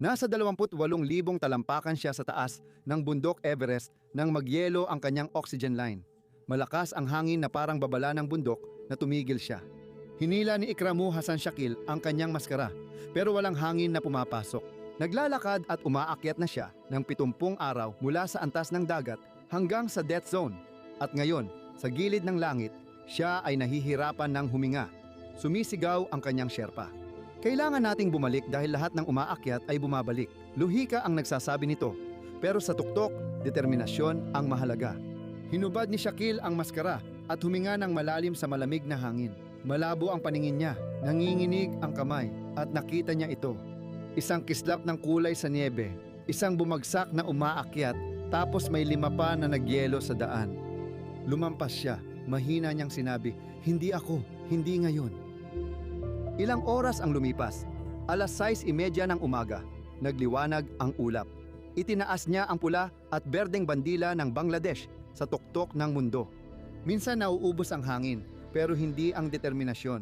Nasa 28,000 talampakan siya sa taas ng bundok Everest nang magyelo ang kanyang oxygen line. Malakas ang hangin na parang babala ng bundok na tumigil siya. Hinila ni Ikramu Hassan Shakil ang kanyang maskara pero walang hangin na pumapasok. Naglalakad at umaakyat na siya ng 70 araw mula sa antas ng dagat hanggang sa death zone. At ngayon, sa gilid ng langit, siya ay nahihirapan ng huminga. Sumisigaw ang kanyang Sherpa. Kailangan nating bumalik dahil lahat ng umaakyat ay bumabalik. Luhika ang nagsasabi nito. Pero sa tuktok, determinasyon ang mahalaga. Hinubad ni Shakil ang maskara at huminga ng malalim sa malamig na hangin. Malabo ang paningin niya, nanginginig ang kamay at nakita niya ito. Isang kislap ng kulay sa niebe, isang bumagsak na umaakyat tapos may 5 pa na nagyelo sa daan. Lumampas siya, mahina niyang sinabi, "Hindi ako, hindi ngayon." Ilang oras ang lumipas. 6:30 ng umaga. Nagliwanag ang ulap. Itinaas niya ang pula at berdeng bandila ng Bangladesh sa tuktok ng mundo. Minsan nauubos ang hangin, pero hindi ang determinasyon.